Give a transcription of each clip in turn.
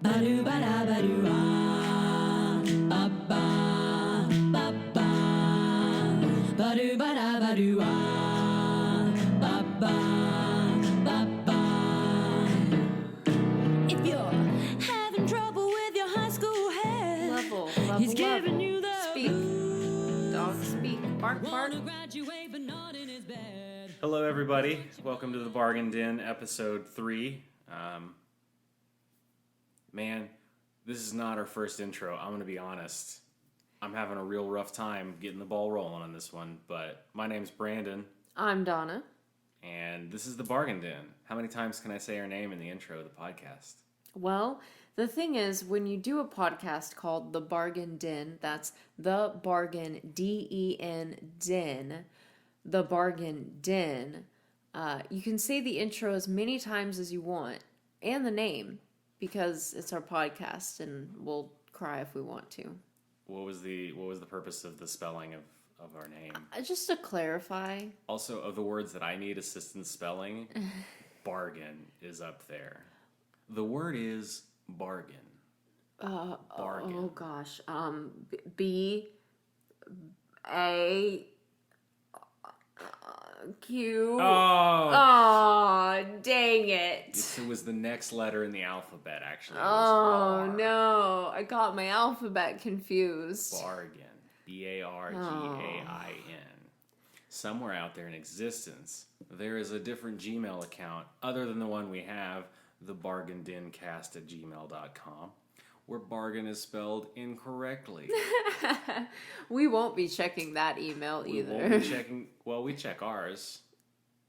If you're having trouble with your high school hair, Level, he's giving you the Speak. Dog, speak. Bark, bark. Hello, everybody. Welcome to the Bargain Den, episode 3. Man, this is not our first intro. I'm going to be honest. I'm having a real rough time getting the ball rolling on this one, but my name's Brandon, I'm Donna. and this is the Bargain Den. How many times can I say our name in the intro of the podcast? Well, the thing is, when you do a podcast called The Bargain Den, that's The Bargain, D-E-N, Den, The Bargain Den, you can say the intro as many times as you want, and the name, because it's our podcast, and we'll cry if we want to. What was the purpose of the spelling of our name? Just to clarify. Also, of the words that I need assistance spelling, bargain is up there. The word is bargain. Bargain. Oh gosh. B-A... Q. Oh, dang it. It was the next letter in the alphabet, actually. Oh, no. I got my alphabet confused. Bargain. B-A-R-G-A-I-N. Somewhere out there in existence, there is a different Gmail account other than the one we have, thebargaindencast@gmail.com, where bargain is spelled incorrectly. We won't be checking that email either. We won't be checking. Well, we check ours.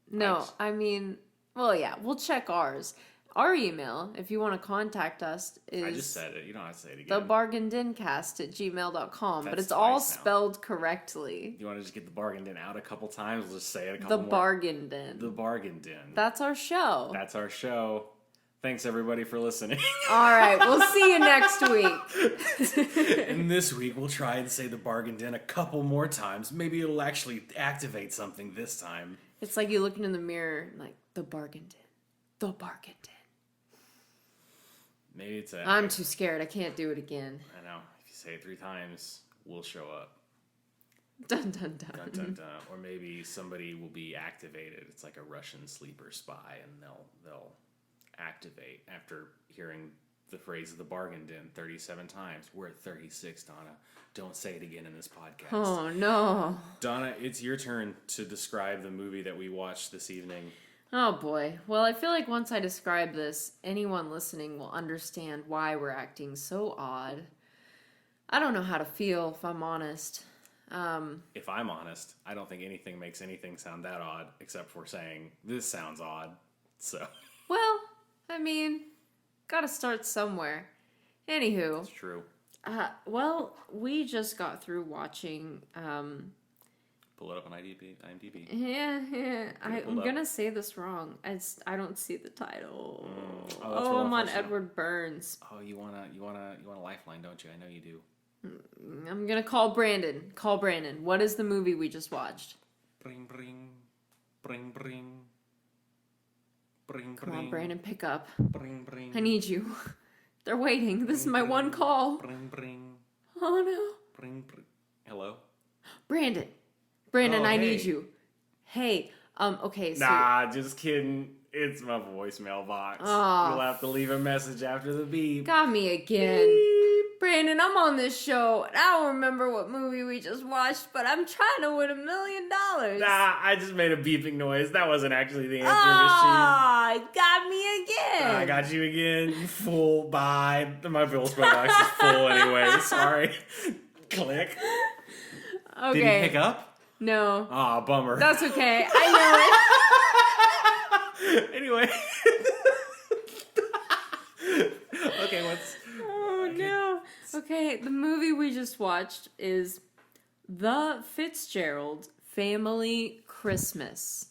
No, yeah, we'll check ours. Our email, if you want to contact us, is... I just said it. You don't have to say it again. thebargaindencast@gmail.com, but That's it's all twice now. spelled correctly. You want to just get the bargain den out a couple times? We'll just say it a couple The more. Bargain Den. The Bargain Den. That's our show. That's our show. Thanks, everybody, for listening. All right, we'll see you next week. And this week, we'll try and say the Bargain Den a couple more times. Maybe it'll actually activate something this time. It's like you looking in the mirror, like, the Bargain Den. The Bargain Den. Maybe it's I'm too scared. I can't do it again. I know. If you say it 3 times, we'll show up. Dun, dun, dun. Dun, dun, dun. Or maybe somebody will be activated. It's like a Russian sleeper spy, and they'll activate after hearing the phrase of the Bargain Den 37 times. We're at 36, Donna. Don't say it again in this podcast. Oh, no. Donna, it's your turn to describe the movie that we watched this evening. Oh, boy. Well, I feel like once I describe this, anyone listening will understand why we're acting so odd. I don't know how to feel, if I'm honest. If I'm honest, I don't think anything makes anything sound that odd, except for saying, this sounds odd. So. Well, I mean, gotta start somewhere. Anywho. It's true. Well, we just got through watching, Pull it up on IMDb. Yeah. I'm gonna say this wrong. I don't see the title. Oh, I'm on Edward Burns. Oh, you want a lifeline, don't you? I know you do. I'm gonna call Brandon. Call Brandon. What is the movie we just watched? Bring, bring, bring, bring, bring. Come on, Brandon, pick up. Bring, bring. I need you. They're waiting. This is my one call. Bring, bring. Oh no. Bring, bring. Hello? Brandon, Oh, I hey. need you. Hey, okay, so... Nah, just kidding. It's my voicemail box. Oh. You'll have to leave a message after the beep. Got me again. Beep. Brandon, I'm on this show, and I don't remember what movie we just watched, but I'm trying to win $1 million. Nah, I just made a beeping noise. That wasn't actually the answer Ah, got me again. machine. I got you again, you fool. Bye. My voicemail box is full anyway. Sorry. Click. Okay. Did he pick up? No. Aw, bummer. That's okay. I know Anyway. Okay, what's... Oh, no. Okay, the movie we just watched is The Fitzgerald Family Christmas.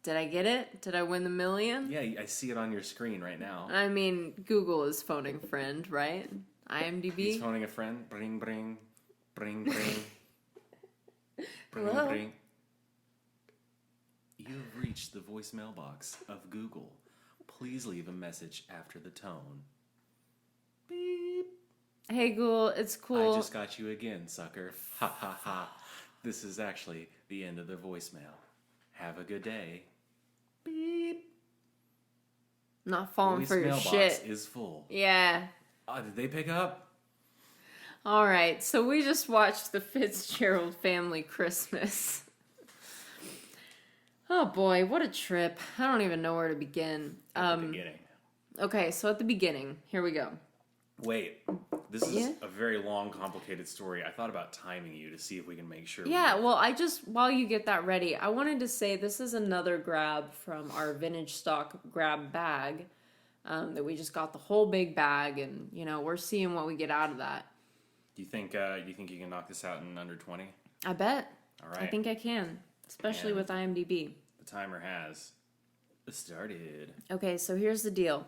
Did I get it? Did I win the $1 million? Yeah, I see it on your screen right now. I mean, Google is phoning friend, right? IMDb? He's phoning a friend. Bring, bring. Bring, bring. Bring, Hello? bring. You have reached the voicemail box of Google. Please leave a message after the tone. Hey, Ghoul, it's cool. I just got you again, sucker. Ha ha ha. This is actually the end of the voicemail. Have a good day. Beep. Not falling for your Voicemail shit. box is full. Yeah. Did they pick up? All right, so we just watched the Fitzgerald Family Christmas. Oh boy, what a trip. I don't even know where to begin. At the beginning. Okay, so at the beginning, here we go. Wait, this is Yeah? a very long, complicated story. I thought about timing you to see if we can make sure. Yeah, well, while you get that ready, I wanted to say this is another grab from our vintage stock grab bag that we just got the whole big bag, and, we're seeing what we get out of that. Do you think you can knock this out in under 20? I bet. All right. I think I can, especially And with IMDb. the timer has started. Okay, so here's the deal.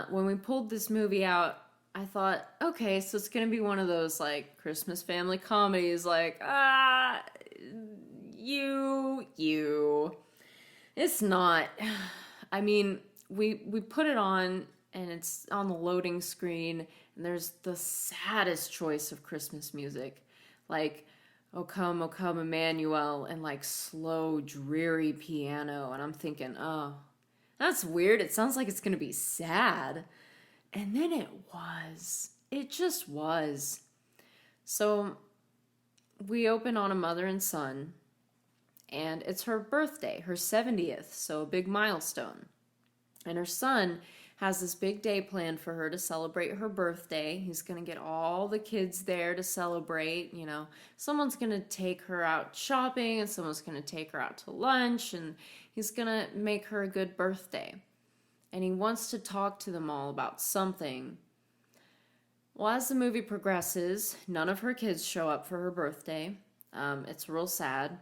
When we pulled this movie out, I thought, okay, so it's going to be one of those, like, Christmas family comedies, like, you. It's not. I mean, we put it on, and it's on the loading screen, and there's the saddest choice of Christmas music. Like, O Come, Emmanuel, and, like, slow, dreary piano, and I'm thinking, oh, that's weird. It sounds like it's going to be sad. And then it was. It just was. So we open on a mother and son, and it's her birthday, her 70th, so a big milestone. And her son has this big day planned for her to celebrate her birthday. He's going to get all the kids there to celebrate, Someone's going to take her out shopping, and someone's going to take her out to lunch, and he's going to make her a good birthday. And he wants to talk to them all about something. Well, as the movie progresses, none of her kids show up for her birthday. It's real sad.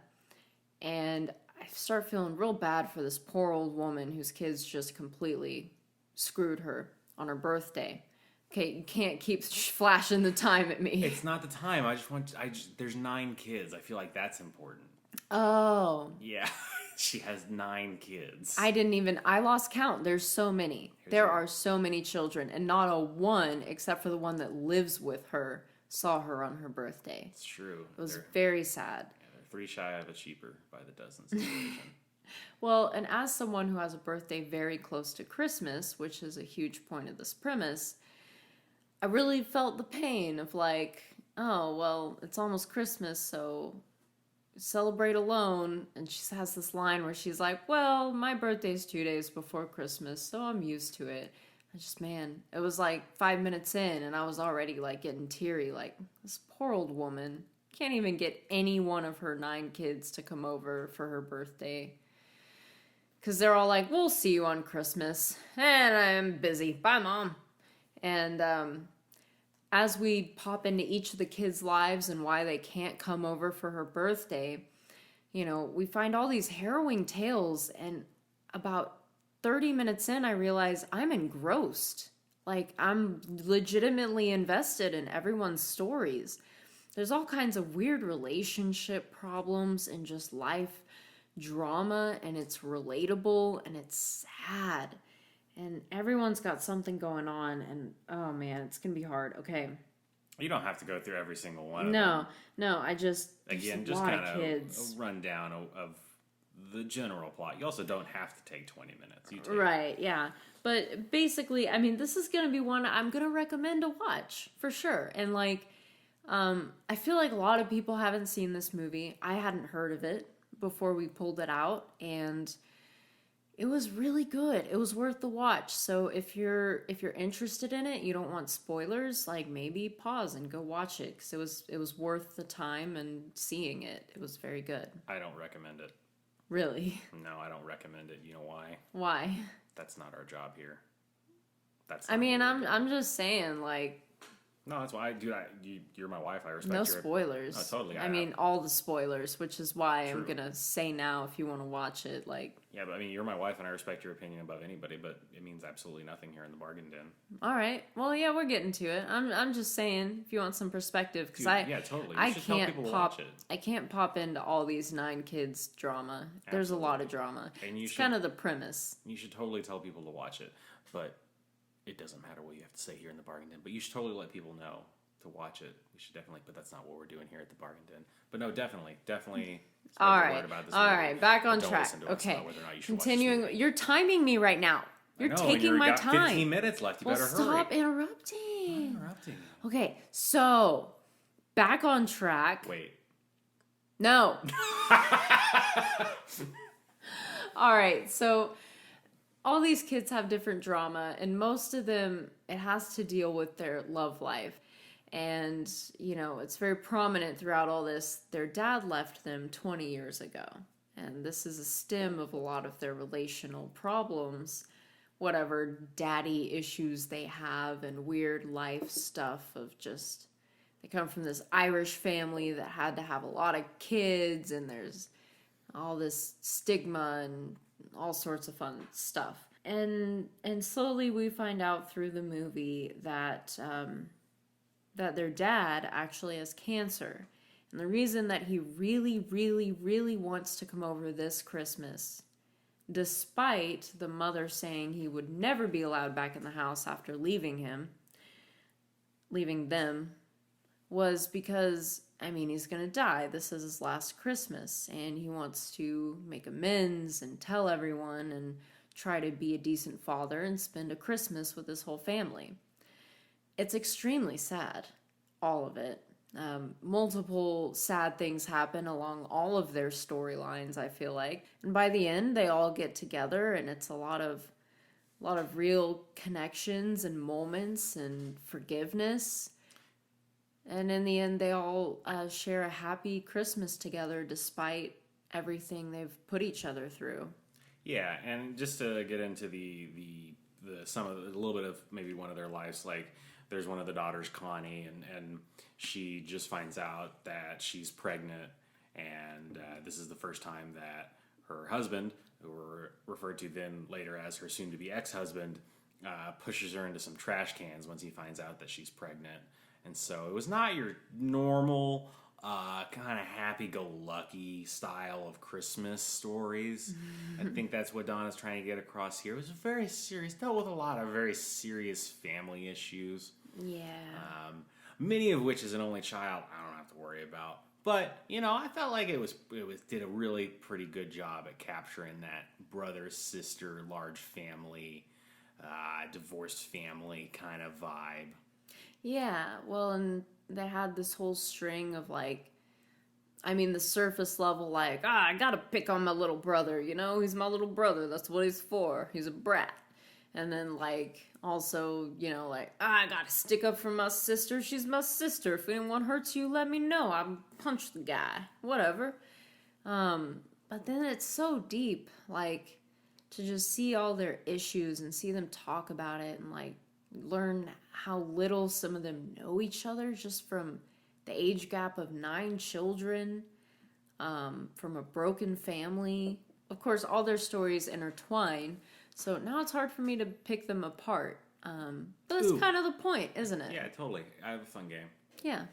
And I start feeling real bad for this poor old woman whose kids just completely screwed her on her birthday. Okay, you can't keep flashing the time at me. It's not the time. There's 9 kids. I feel like that's important. Oh. Yeah. She has 9 kids. I lost count. There's so many. There are so many children, and not a one, except for the one that lives with her, saw her on her birthday. It's true. It was very sad. Yeah, they're 3 shy of a cheaper by the dozen situation. Well, and as someone who has a birthday very close to Christmas, which is a huge point of this premise, I really felt the pain of like, oh, well, it's almost Christmas, so celebrate alone. And she has this line where she's like, well, my birthday's 2 days before Christmas, so I'm used to it. It was like 5 minutes in, and I was already like getting teary, like, this poor old woman can't even get any one of her 9 kids to come over for her birthday. Because they're all like, we'll see you on Christmas. And I'm busy. Bye, Mom. And as we pop into each of the kids' lives and why they can't come over for her birthday, we find all these harrowing tales. And about 30 minutes in, I realize I'm engrossed. Like, I'm legitimately invested in everyone's stories. There's all kinds of weird relationship problems and just life drama, and it's relatable, and it's sad, and everyone's got something going on, and oh man, it's gonna be hard. Okay, you don't have to go through every single one of no them. I just Again, just kind of a rundown of the general plot. You also don't have to take 20 minutes. Right, yeah, but basically, I mean, this is gonna be one I'm gonna recommend to watch for sure. And like, I feel like a lot of people haven't seen this movie. I hadn't heard of it before we pulled it out, and it was really good. It was worth the watch. So if you're interested in it, you don't want spoilers, like maybe pause and go watch it, because it was worth the time and seeing it. It was very good. I don't recommend it. Really? No, I don't recommend it. You know why? Why? That's not our job here. I'm just saying, like, no, that's why you're my wife. I respect no your... spoilers. No, totally. I mean, all the spoilers, which is why True. I'm gonna say now if you want to watch it. Like, yeah, but I mean, you're my wife, and I respect your opinion above anybody. But it means absolutely nothing here in the bargain den. all right, well, yeah, we're getting to it. I'm just saying if you want some perspective, because yeah, totally. You should tell people to watch it. I can't pop into all these 9 kids drama. There's a lot of drama. And it's kind of the premise. You should totally tell people to watch it, but it doesn't matter what you have to say here in the Bargain Den, but you should totally let people know to watch it. We should definitely, but that's not what we're doing here at the Bargain Den. But no, definitely spread All the right. word about this All movie, right. Back on but don't track. listen to us Okay. about whether or not you should watch this Continuing. movie. You're timing me right now. I You're know, and taking you've my got time. 15 minutes left. You Well, better stop hurry. interrupting. I'm interrupting you. Okay. So, back on track. Wait. No. All right. So, all these kids have different drama, and most of them, it has to deal with their love life. And, you know, it's very prominent throughout all this. Their dad left them 20 years ago. And this is a stem of a lot of their relational problems, whatever daddy issues they have, and weird life stuff of just, they come from this Irish family that had to have a lot of kids, and there's all this stigma and all sorts of fun stuff. And slowly we find out through the movie that that their dad actually has cancer. And the reason that he really, really, really wants to come over this Christmas, despite the mother saying he would never be allowed back in the house after leaving them, was because, I mean, he's going to die. This is his last Christmas, and he wants to make amends and tell everyone and try to be a decent father and spend a Christmas with his whole family. It's extremely sad, all of it. Multiple sad things happen along all of their storylines, I feel like. And by the end, they all get together, and it's a lot of real connections and moments and forgiveness. And in the end, they all share a happy Christmas together despite everything they've put each other through. Yeah, and just to get into the a little bit of maybe one of their lives, like there's one of the daughters, Connie, and she just finds out that she's pregnant, and this is the first time that her husband, who were referred to then later as her soon-to-be ex-husband, pushes her into some trash cans once he finds out that she's pregnant. And so it was not your normal kind of happy-go-lucky style of Christmas stories. I think that's what Donna's trying to get across here. It was very serious, dealt with a lot of very serious family issues. Yeah. Many of which, as an only child, I don't have to worry about. But, you know, I felt like it did a really pretty good job at capturing that brother, sister, large family, divorced family kind of vibe. Yeah, well, and they had this whole string of, like, I mean, the surface level, like, I gotta pick on my little brother, you know? He's my little brother, that's what he's for. He's a brat. And then, like, also, you know, like, I gotta stick up for my sister. She's my sister. If anyone hurts you, let me know. I'll punch the guy. Whatever. But then it's so deep, like, to just see all their issues and see them talk about it and, like, learn how little some of them know each other just from the age gap of 9 children, from a broken family. Of course, all their stories intertwine. So now it's hard for me to pick them apart. But that's kind of the point, isn't it? Yeah, totally. I have a fun game. Yeah.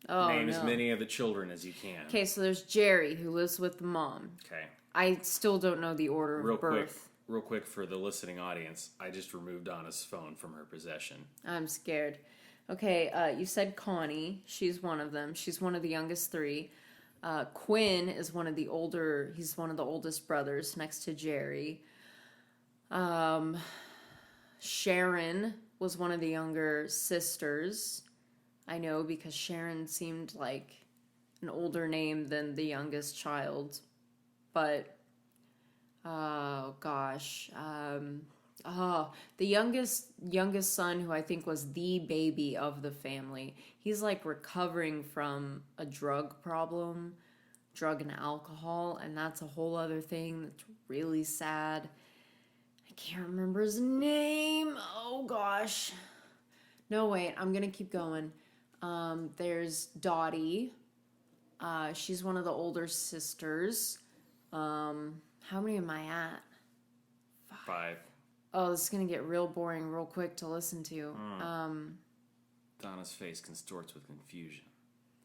Oh, Name as many of the children as you can. Okay, so there's Jerry, who lives with the mom. Okay. I still don't know the order of birth. Real quick for the listening audience, I just removed Donna's phone from her possession. I'm scared. Okay, you said Connie. She's one of them. She's one of the youngest 3. Quinn is he's one of the oldest brothers next to Jerry. Sharon was one of the younger sisters. I know because Sharon seemed like an older name than the youngest child. But, oh gosh. The youngest son, who I think was the baby of the family, he's like recovering from a drug problem, drug and alcohol, and that's a whole other thing that's really sad. I can't remember his name. Oh gosh. No, wait, I'm gonna keep going. There's Dottie. She's one of the older sisters. How many am I at? 5. Oh, this is going to get real boring real quick to listen to. Donna's face contorts with confusion.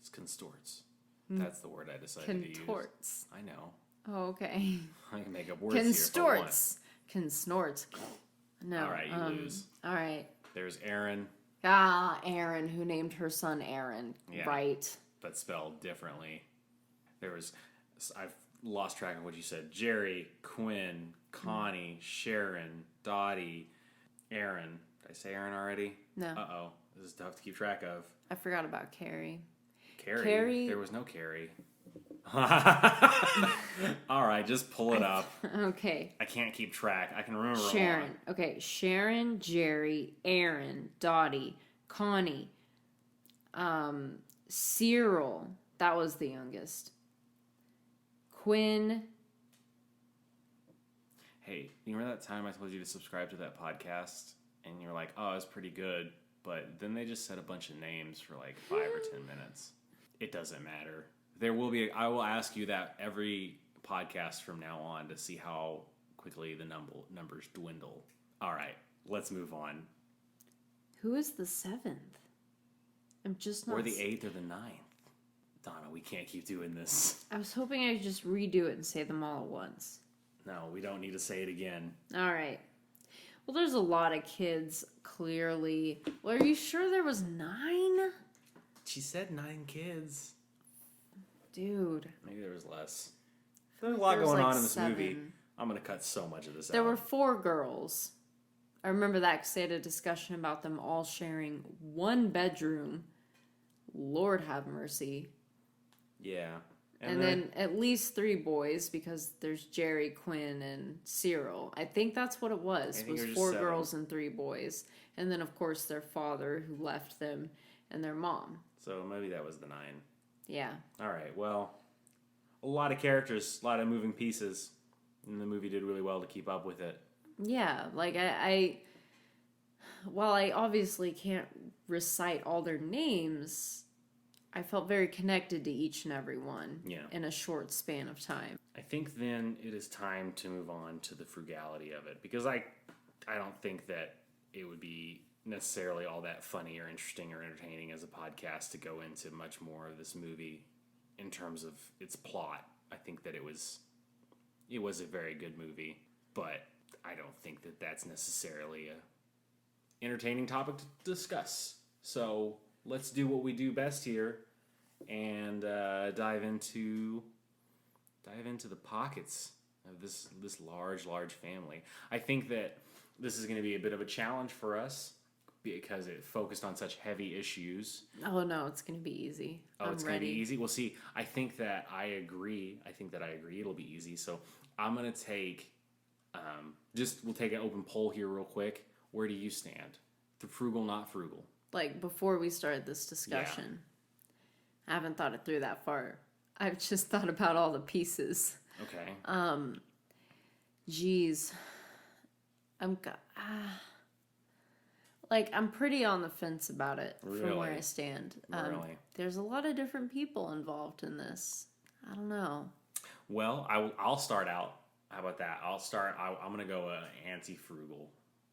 It's contorts. That's the word I decided to use. Contorts. I know. Oh, okay. I can make up words here if I want. Consnorts. No. All right, you lose. All right. There's Aaron. Aaron, who named her son Aaron. Yeah. Right. But spelled differently. I've lost track of what you said. Jerry, Quinn, Connie, Sharon, Dottie, Aaron. Did I say Aaron already? No. Uh-oh. This is tough to keep track of. I forgot about Carrie. Carrie? There was no Carrie. All right, just pull it up. Okay. I can't keep track. I can remember Sharon. Okay. Sharon, Jerry, Aaron, Dottie, Connie, Cyril. That was the youngest. Quinn. Hey, you remember that time I told you to subscribe to that podcast? And you were like, oh, it's pretty good. But then they just said a bunch of names for like 5 or 10 minutes. It doesn't matter. I will ask you that every podcast from now on to see how quickly the numbers dwindle. All right, let's move on. Who is the 7th? I'm just not... Or the 8th or the 9th. Donna, we can't keep doing this. I was hoping I could just redo it and say them all at once. No, we don't need to say it again. All right. Well, there's a lot of kids, clearly. Well, are you sure there was 9? She said 9 kids. Dude. Maybe there was less. There's a lot going on in this movie. I'm going to cut so much of this out. There were 4 girls. I remember that because they had a discussion about them all sharing one bedroom. Lord have mercy. Yeah. And then at least 3 boys because there's Jerry, Quinn, and Cyril. I think that's what it was. It was 4 girls and 3 boys. And then, of course, their father who left them and their mom. So maybe that was the 9. Yeah. All right. Well, a lot of characters, a lot of moving pieces. And the movie did really well to keep up with it. Yeah. Like, while I obviously can't recite all their names... I felt very connected to each and every one in a short span of time. I think then it is time to move on to the frugality of it. Because I don't think that it would be necessarily all that funny or interesting or entertaining as a podcast to go into much more of this movie in terms of its plot. I think that it was a very good movie. But I don't think that that's necessarily a entertaining topic to discuss. So... let's do what we do best here and dive into the pockets of this large family. I think that this is going to be a bit of a challenge for us because it focused on such heavy issues. Oh no, it's going to be easy. Oh, it's going to be easy? Well, see, I think that I agree. It'll be easy. So I'm going to take, we'll take an open poll here real quick. Where do you stand? The frugal, not frugal? Like, before we started this discussion. I haven't thought it through that far. I've just thought about all the pieces. Okay. Geez. I'm pretty on the fence about it from where I stand. Really? There's a lot of different people involved in this. I don't know. Well, I'll start out. How about that? I'm going to go anti-frugal.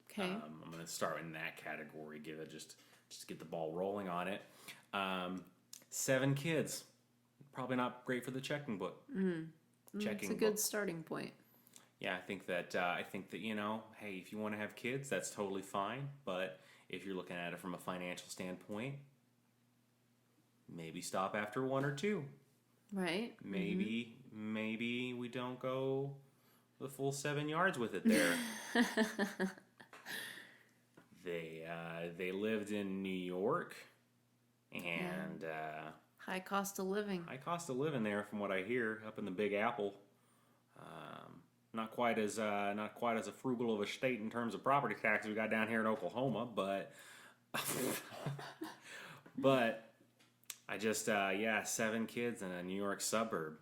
Okay. I'm going to start in that category. Give it just get the ball rolling on it. 7 kids. Probably not great for the checking book. It's a good starting point. Yeah, I think that hey, if you want to have kids, that's totally fine. But if you're looking at it from a financial standpoint, maybe stop after 1 or 2. Right. Maybe we don't go the full 7 yards with it there. They lived in New York, and high cost of living. High cost of living there, from what I hear, up in the Big Apple. Not quite as a frugal of a state in terms of property taxes we got down here in Oklahoma, but but I just 7 kids in a New York suburb.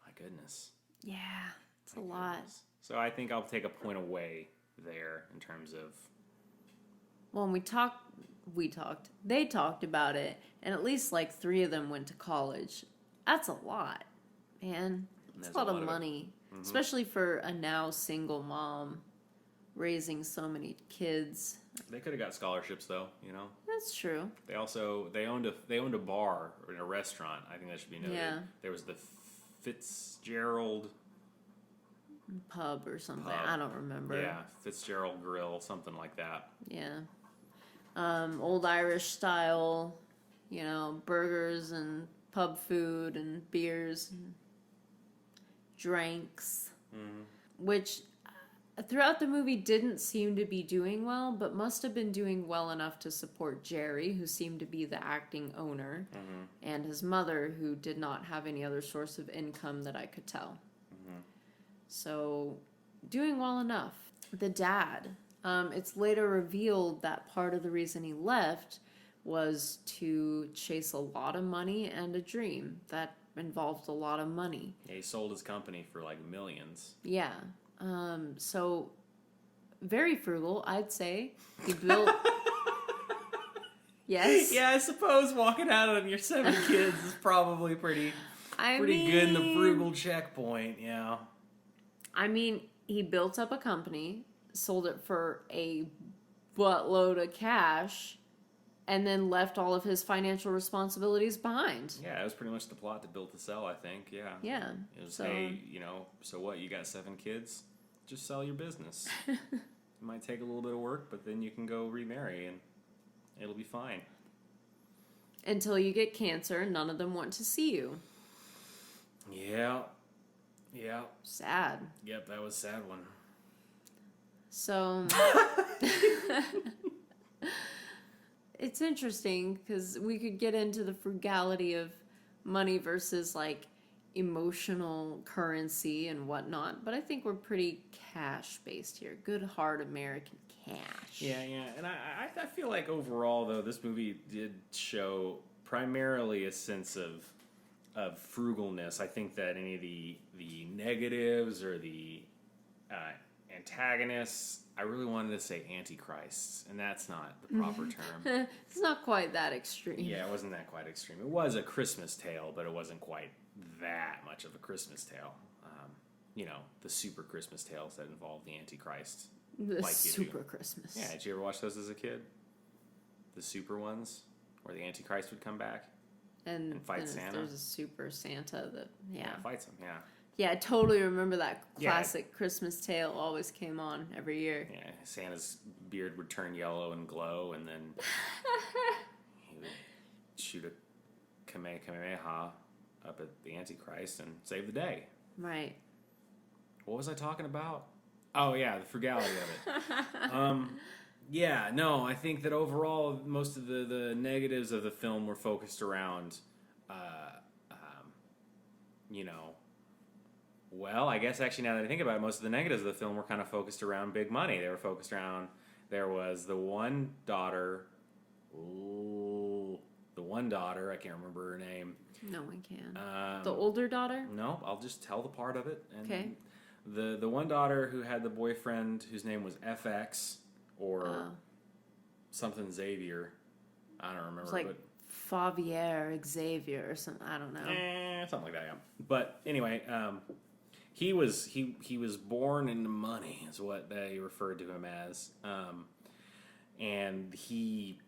My goodness. Yeah, it's a lot. So I think I'll take a point away there in terms of. Well, they talked about it, and at least like 3 of them went to college. That's a lot, man. It's a lot of money, especially for a now single mom raising so many kids. They could have got scholarships though, That's true. They owned a bar or a restaurant. I think that should be noted. Yeah. There was the Fitzgerald pub or something. Pub. I don't remember. Yeah, Fitzgerald Grill, something like that. Yeah. Old Irish style, burgers and pub food and beers and drinks, which throughout the movie didn't seem to be doing well, but must have been doing well enough to support Jerry, who seemed to be the acting owner, and his mother, who did not have any other source of income that I could tell. So, doing well enough. The dad, it's later revealed that part of the reason he left was to chase a lot of money and a dream that involved a lot of money. Yeah, he sold his company for like millions. Yeah. So very frugal, I'd say. He built. Yes. Yeah, I suppose walking out on your 7 kids is probably pretty good in the frugal checkpoint. Yeah. I mean, he built up a company, sold it for a buttload of cash, and then left all of his financial responsibilities behind. Yeah, it was pretty much the plot that built to sell, I think. Yeah. Yeah. It was, hey, so what? You got 7 kids? Just sell your business. It might take a little bit of work, but then you can go remarry and it'll be fine. Until you get cancer, none of them want to see you. Yeah. Yeah. Sad. Yep, that was a sad one. So it's interesting because we could get into the frugality of money versus like emotional currency and whatnot, but I think we're pretty cash based here. Good hard American cash. Yeah, and I feel like overall though this movie did show primarily a sense of frugalness. I think that any of the negatives or the antagonists, I really wanted to say antichrists, and that's not the proper term. It's not quite that extreme. Yeah, it wasn't that quite extreme. It was a Christmas tale, but it wasn't quite that much of a Christmas tale. The super Christmas tales that involve the Antichrist. The like super Christmas. Yeah, did you ever watch those as a kid? The super ones, where the Antichrist would come back and fight Santa. There's a super Santa that fights him. Yeah. Yeah, I totally remember that classic Christmas tale always came on every year. Yeah, Santa's beard would turn yellow and glow, and then he would shoot a Kamehameha up at the Antichrist and save the day. Right. What was I talking about? Oh, yeah, the frugality of it. I think that overall, most of the negatives of the film were focused around, well, I guess actually now that I think about it, most of the negatives of the film were kind of focused around big money. They were focused around, there was the one daughter, I can't remember her name. No one can. The older daughter? No, I'll just tell the part of it. And okay. The one daughter who had the boyfriend whose name was FX or something Xavier. I don't remember. It's like Favier Xavier or something. I don't know. Something like that. Yeah. But anyway, he was born into money, is what they referred to him as, and he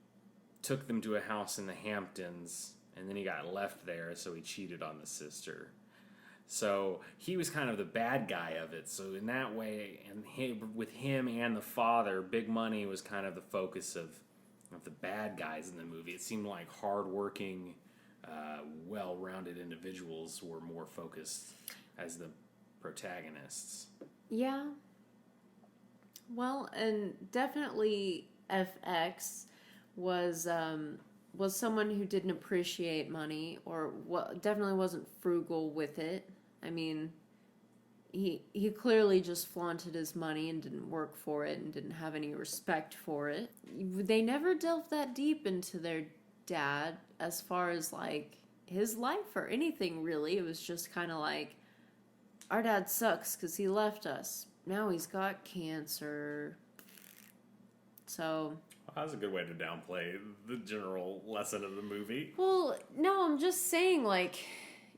took them to a house in the Hamptons, and then he got left there, so he cheated on the sister. So he was kind of the bad guy of it. So in that way, with him and the father, big money was kind of the focus of the bad guys in the movie. It seemed like hardworking, well-rounded individuals were more focused as the protagonists. Yeah. Well, and definitely FX was someone who didn't appreciate money or definitely wasn't frugal with it. I mean, he clearly just flaunted his money and didn't work for it and didn't have any respect for it. They never delved that deep into their dad as far as like his life or anything really. It was just kind of like, our dad sucks because he left us. Now he's got cancer. So that was a good way to downplay the general lesson of the movie. Well, no, I'm just saying, like,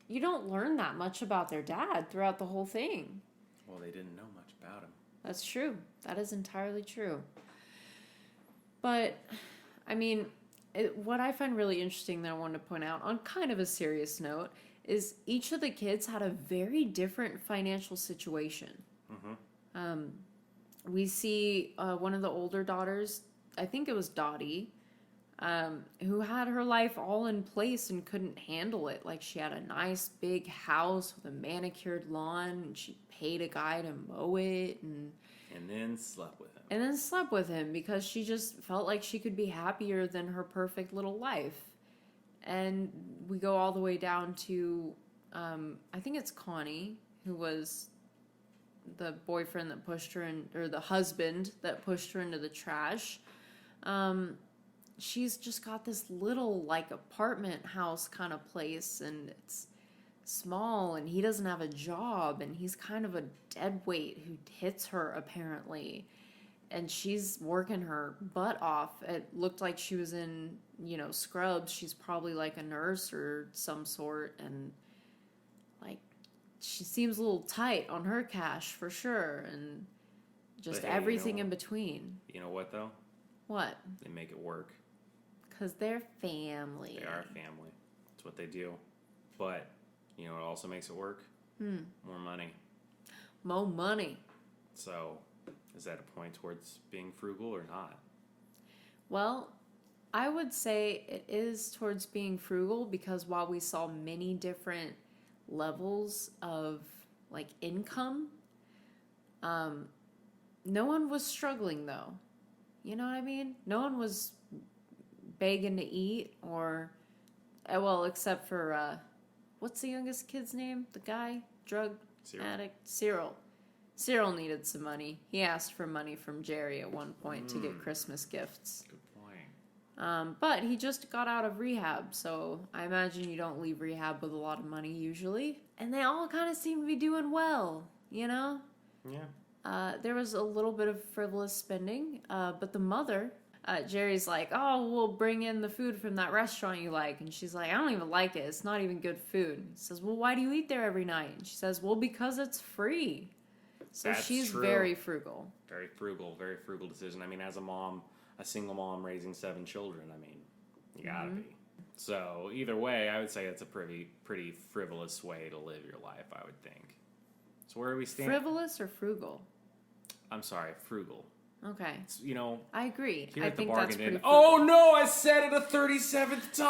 you don't learn that much about their dad throughout the whole thing. Well, they didn't know much about him. That's true. That is entirely true. But, I mean, what I find really interesting that I wanted to point out, on kind of a serious note, is each of the kids had a very different financial situation. We see one of the older daughters, I think it was Dottie, who had her life all in place and couldn't handle it. Like, she had a nice big house with a manicured lawn, and she paid a guy to mow it, and then slept with him. And then slept with him because she just felt like she could be happier than her perfect little life. And we go all the way down to, I think it's Connie, who was the boyfriend that pushed her in, or the husband that pushed her into the trash. She's just got this little, like, apartment house kind of place, and it's small, and he doesn't have a job, and he's kind of a deadweight who hits her, apparently. And she's working her butt off. It looked like she was in, Scrubs. She's probably like a nurse or some sort, and, like, she seems a little tight on her cash for sure, and just everything in between. You know what, though? What? They make it work. Because they're family. They are family. That's what they do. But, you know what also makes it work? More money. More money. So, is that a point towards being frugal or not? Well, I would say it is towards being frugal, because while we saw many different levels of, like, income, no one was struggling, though. You know what I mean? No one was begging to eat, or, well, except for, what's the youngest kid's name? The guy? Drug addict? Cyril. Cyril needed some money. He asked for money from Jerry at one point to get Christmas gifts. Good point. But he just got out of rehab, so I imagine you don't leave rehab with a lot of money usually. And they all kind of seem to be doing well, Yeah. There was a little bit of frivolous spending, but the mother, Jerry's like, oh, we'll bring in the food from that restaurant you like. And she's like, I don't even like it. It's not even good food. He says, well, why do you eat there every night? And she says, well, because it's free. So That's she's true. very frugal. Very frugal decision. I mean, as a mom, a single mom raising 7 children, I mean, you gotta be. So either way, I would say it's a pretty frivolous way to live your life, I would think. So where do we stand? Frivolous or frugal? I'm sorry, frugal. Okay. It's, I agree. here I at the think that's bargain pretty in. frugal. Oh no, I said it a 37th time!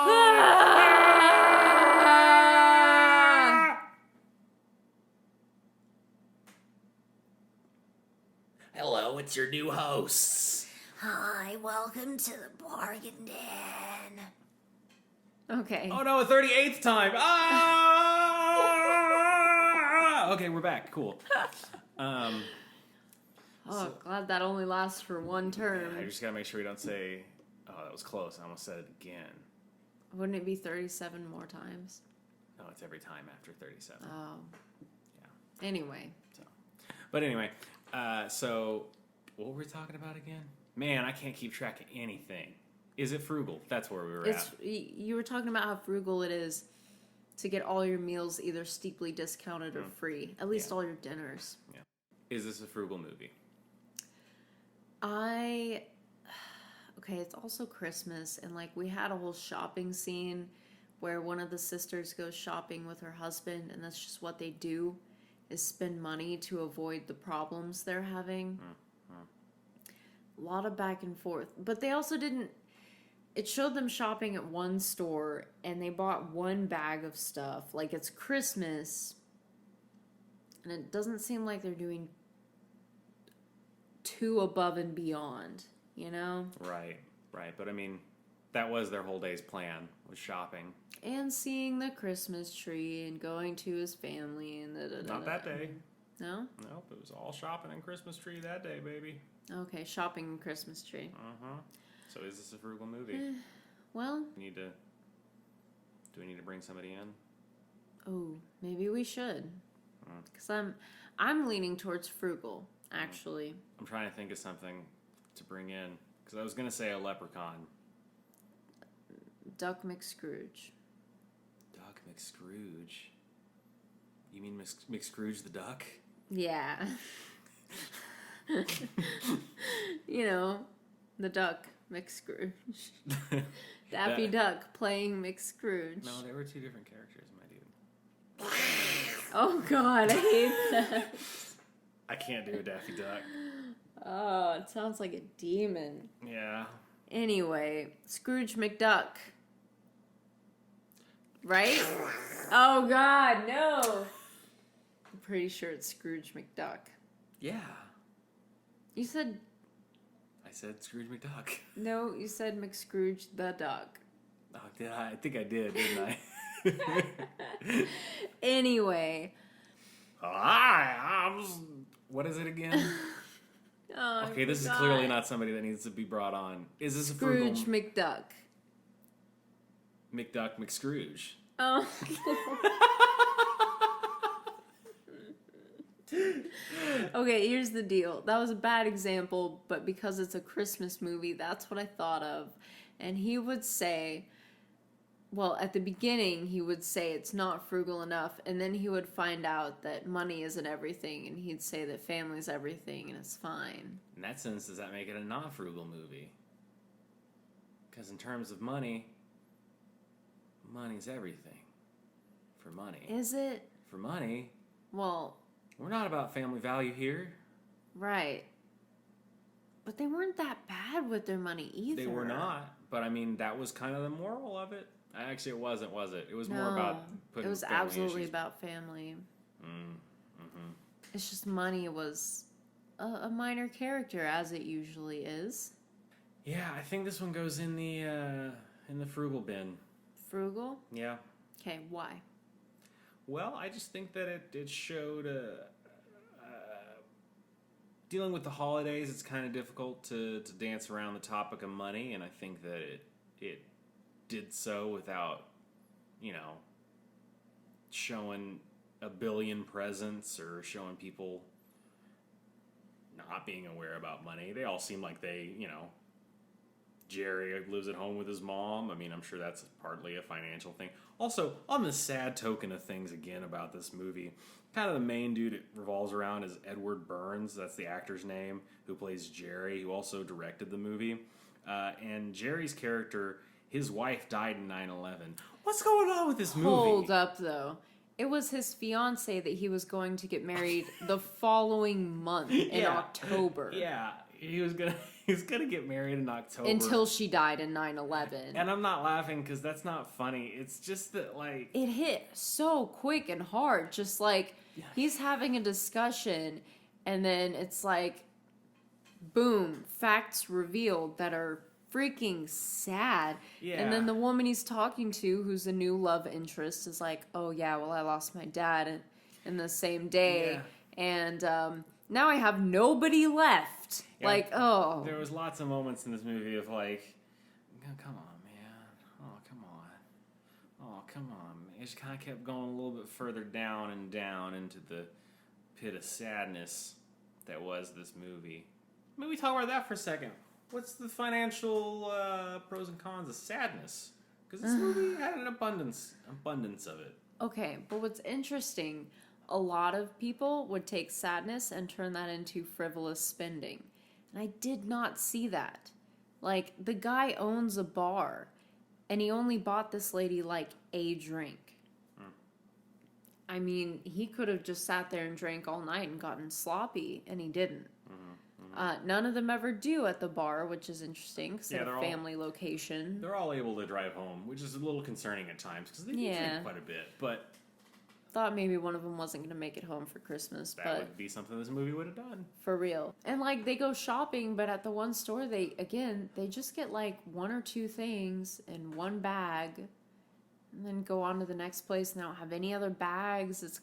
Hello, it's your new hosts. Hi, welcome to the bargain den. Okay. Oh no, a 38th time! Ah! Okay, we're back. Cool. Glad that only lasts for one term. I just gotta make sure we don't say, oh, that was close. I almost said it again. Wouldn't it be 37 more times? No, it's every time after 37. Oh. Yeah. Anyway. But anyway, so what were we talking about again? Man, I can't keep track of anything. Is it frugal? That's where we were at. You were talking about how frugal it is to get all your meals either steeply discounted or free. At least all your dinners. Yeah. Is this a frugal movie? Okay, it's also Christmas, and, like, we had a whole shopping scene where one of the sisters goes shopping with her husband, and that's just what they do, is spend money to avoid the problems they're having. A lot of back and forth. But they also didn't... It showed them shopping at one store, and they bought one bag of stuff. Like, it's Christmas, and it doesn't seem like they're doing too above and beyond, Right. But I mean, that was their whole day's plan, was shopping. And seeing the Christmas tree and going to his family and Not that day. No? Nope, it was all shopping and Christmas tree that day, baby. Okay, shopping and Christmas tree. So is this a frugal movie? Well... Do we need to bring somebody in? Oh, maybe we should. Because I'm leaning towards frugal, actually. I'm trying to think of something to bring in. Because I was going to say a leprechaun. Duck McScrooge. Duck McScrooge? You mean McScrooge the duck? Yeah. The duck McScrooge. Daffy Duck playing McScrooge. No, they were 2 different characters, my dude. Oh God, I hate that. I can't do a Daffy Duck. Oh, it sounds like a demon. Yeah. Anyway, Scrooge McDuck. Right? Oh, God, no. I'm pretty sure it's Scrooge McDuck. Yeah. You said... I said Scrooge McDuck. No, you said McScrooge the Duck. Oh, did I? I think I did, didn't I? Anyway. Hi, what is it again? Oh, Okay, this is clearly not somebody that needs to be brought on. Is this a Scrooge frugal... McDuck. McDuck McScrooge? Oh. Okay, here's the deal. That was a bad example, but because it's a Christmas movie, that's what I thought of. And he would say, well, at the beginning, he would say it's not frugal enough, and then he would find out that money isn't everything, and he'd say that family's everything, and it's fine. In that sense, does that make it a non-frugal movie? Because in terms of money, money's everything. For money. Is it? For money. Well... We're not about family value here. Right. But they weren't that bad with their money either. They were not. But I mean, that was kind of the moral of it. Actually, it wasn't, was it? It was more about putting it was family absolutely issues. about family. Mm-hmm. It's just money was a minor character, as it usually is. Yeah, I think this one goes in the frugal bin. Frugal? Yeah. Okay, why? Well, I just think that it showed dealing with the holidays. It's kind of difficult to dance around the topic of money, and I think that it did so without, showing a billion presents or showing people not being aware about money. They all seem like they, Jerry lives at home with his mom. I mean, I'm sure that's partly a financial thing. Also, on the sad token of things again about this movie, kind of the main dude it revolves around is Edward Burns. That's the actor's name, who plays Jerry, who also directed the movie. And Jerry's character, his wife died in 9/11. What's going on with this movie? Hold up, though. It was his fiance that he was going to get married the following month in October. Yeah, he was gonna get married in October until she died in 9/11. And I'm not laughing because that's not funny. It's just that it hit so quick and hard. Just he's having a discussion, and then it's boom, facts revealed that are freaking sad. Yeah. And then the woman he's talking to, who's a new love interest, is like, oh yeah, well I lost my dad in the same day. Yeah. And now I have nobody left. Yeah. There was lots of moments in this movie of come on, man. Oh, come on. Oh, come on. It just kind of kept going a little bit further down and down into the pit of sadness that was this movie. Maybe talk about that for a second. What's the financial pros and cons of sadness? Because this movie had an abundance of it. Okay, but what's interesting, a lot of people would take sadness and turn that into frivolous spending. And I did not see that. The guy owns a bar, and he only bought this lady, a drink. I mean, he could have just sat there and drank all night and gotten sloppy, and he didn't. None of them ever do at the bar, which is interesting, because they're a family location. They're all able to drive home, which is a little concerning at times, because they do drink quite a bit, but... Thought maybe one of them wasn't going to make it home for Christmas, that would be something this movie would have done. For real. And, they go shopping, but at the one store, they just get, one or two things in one bag, and then go on to the next place and they don't have any other bags. It's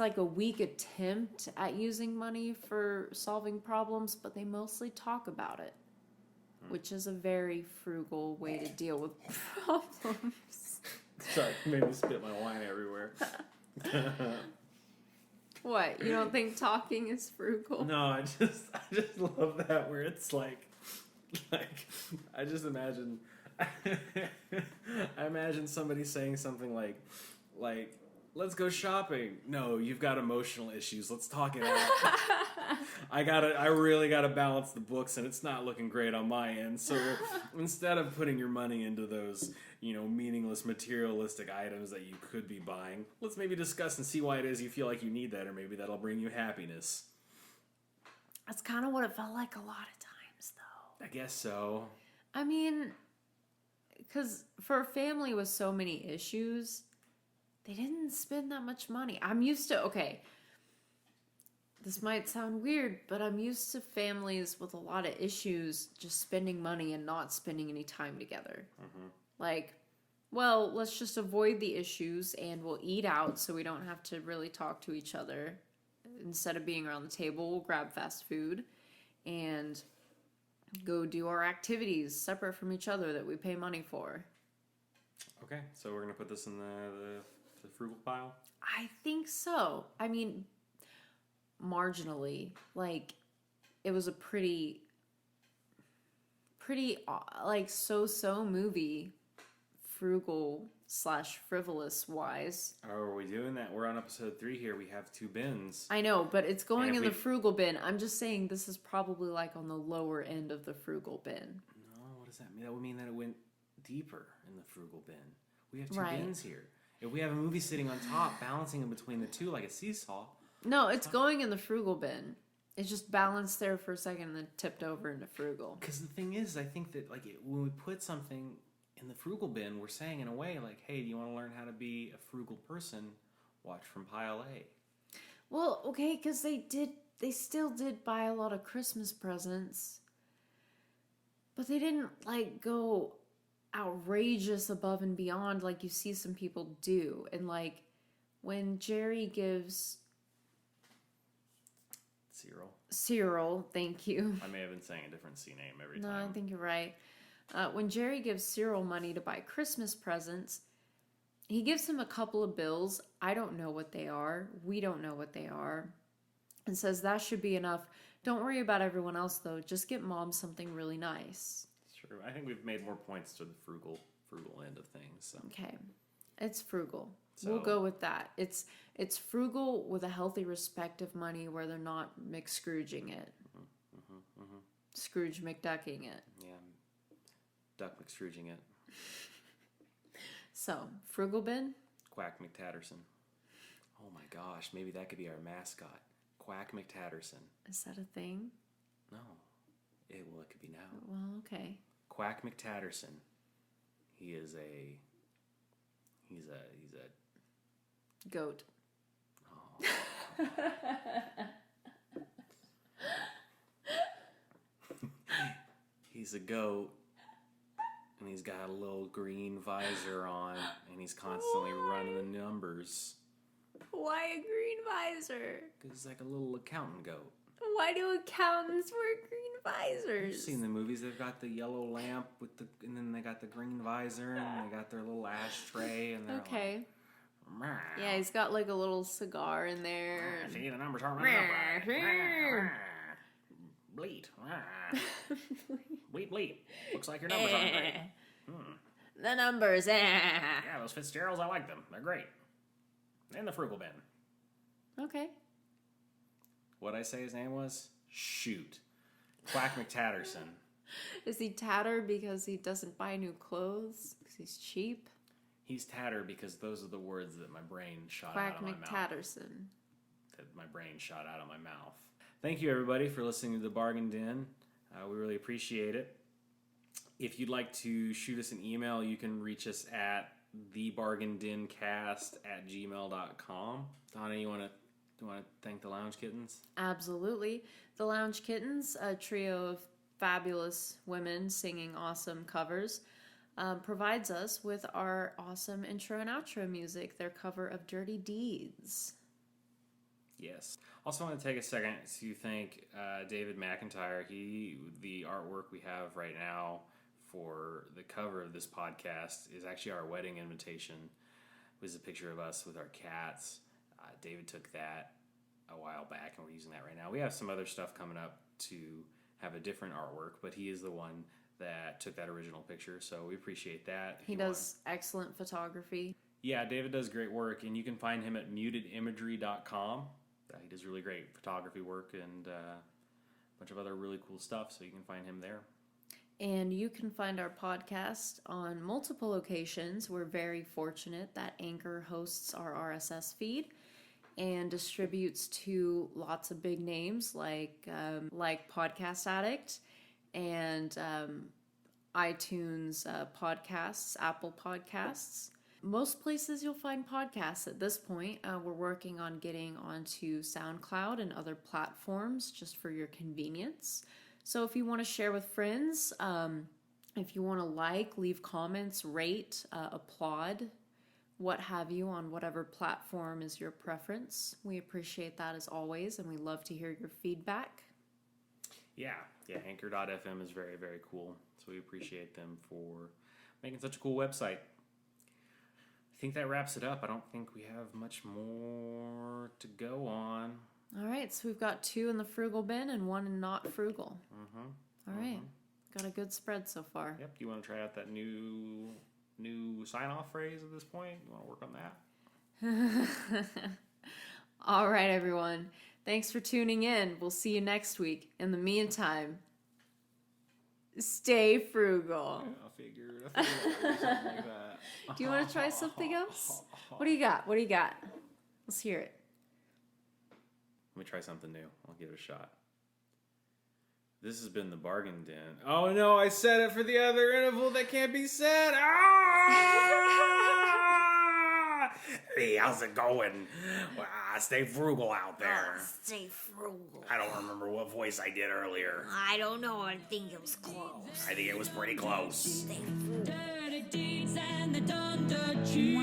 like a weak attempt at using money for solving problems, but they mostly talk about it, which is a very frugal way to deal with problems. Sorry, made me spit my wine everywhere. What? You don't think talking is frugal? No, I just love that where it's I just imagine I imagine somebody saying something like let's go shopping. No, you've got emotional issues. Let's talk it out. I really gotta balance the books, and it's not looking great on my end. So instead of putting your money into those, meaningless materialistic items that you could be buying, let's maybe discuss and see why it is you feel like you need that, or maybe that'll bring you happiness. That's kind of what it felt like a lot of times, though. I guess so. I mean, because for a family with so many issues, they didn't spend that much money. I'm used to, okay, this might sound weird, but I'm used to families with a lot of issues just spending money and not spending any time together. Like, well, let's just avoid the issues and we'll eat out so we don't have to really talk to each other. Instead of being around the table, we'll grab fast food and go do our activities separate from each other that we pay money for. Okay, so we're gonna put this in the frugal pile. I think so. I mean, marginally, like, it was a pretty like so movie, frugal / frivolous wise. Oh, are we doing that? We're on episode 3 here. We have 2 bins. I know, but it's going in we- the frugal bin. I'm just saying this is probably like on the lower end of the frugal bin. No, what does that mean? That would mean that it went deeper in the frugal bin. We have 2 Right. bins here. If we have a movie sitting on top, balancing in between the two like a seesaw. No, it's going in the frugal bin. It's just balanced there for a second and then tipped over into frugal. Because the thing is, I think that when we put something in the frugal bin, we're saying in a way like, hey, do you want to learn how to be a frugal person? Watch from pile A. Well, okay, because they still did buy a lot of Christmas presents, but they didn't like go outrageous above and beyond like you see some people do. And like when Jerry gives Cyril, thank you. I may have been saying a different C name every No, time. I think you're right. When Jerry gives Cyril money to buy Christmas presents, he gives him a couple of bills. I don't know what they are. We don't know what they are. And says that should be enough. Don't worry about everyone else, though. Just get Mom something really nice. It's true. I think we've made more points to the frugal end of things. So. Okay. It's frugal. So- We'll go with that. It's frugal with a healthy respect of money where they're not McScrooging it. Scrooge McDucking it. Yeah. Duck McScrooging it. So, frugal bin? Quack McTatterson. Oh my gosh, maybe that could be our mascot. Quack McTatterson. Is that a thing? No. It could be now. Well, okay. Quack McTatterson. He's a Goat. oh. He's a goat, and he's got a little green visor on, and he's constantly running the numbers. Why a green visor? Because he's like a little accountant goat. Why do accountants wear green visors? You've seen the movies. They've got the yellow lamp and then they got the green visor, and they got their little ashtray, and they're Okay. like, Yeah, he's got like a little cigar in there. see, the numbers aren't running up right. Bleat. Bleat. Looks like your numbers aren't great. The numbers. Yeah, those Fitzgeralds, I like them. They're great. In the frugal bin. Okay. What'd I say his name was? Shoot. Quack McTatterson. Is he tattered because he doesn't buy new clothes? Because he's cheap? He's tatter because those are the words that my brain shot Quack out of my mouth. McTatterson. That my brain shot out of my mouth. Thank you, everybody, for listening to The Bargain Den. We really appreciate it. If you'd like to shoot us an email, you can reach us at thebargaindencast@gmail.com. Donna, you want to thank the Lounge Kittens? Absolutely. The Lounge Kittens, a trio of fabulous women singing awesome covers, provides us with our awesome intro and outro music, their cover of Dirty Deeds. Yes. Also want to take a second to thank David McIntyre. The artwork we have right now for the cover of this podcast is actually our wedding invitation. It was a picture of us with our cats. David took that a while back, and we're using that right now. We have some other stuff coming up to have a different artwork, but he is the one that took that original picture, so we appreciate that. He does excellent photography. Yeah, David does great work, and you can find him at mutedimagery.com. He does really great photography work and a bunch of other really cool stuff, so you can find him there. And you can find our podcast on multiple locations. We're very fortunate that Anchor hosts our RSS feed. and distributes to lots of big names like Podcast Addict and iTunes podcasts, Apple Podcasts. Most places you'll find podcasts at this point. We're working on getting onto SoundCloud and other platforms just for your convenience. So if you want to share with friends, if you want to leave comments, rate, applaud, what have you on whatever platform is your preference, we appreciate that as always, and we love to hear your feedback. Yeah, Anchor.fm is very, very cool. So we appreciate them for making such a cool website. I think that wraps it up. I don't think we have much more to go on. All right, so we've got 2 in the frugal bin and 1 in not frugal. All right, got a good spread so far. Yep. Do you want to try out that new sign-off phrase at this point? You want to work on that? All right, everyone. Thanks for tuning in. We'll see you next week. In the meantime, stay frugal. Yeah, I figured something like that. Do you want to try something else? What do you got? Let's hear it. Let me try something new. I'll give it a shot. This has been the Bargain Den. Oh no, I said it for the other interval that can't be said. Hey, how's it going? Stay frugal out there. Stay frugal. I don't remember what voice I did earlier. I don't know. I think it was close. I think it was pretty close. Stay frugal. Dirty deeds and the done dirt cheap.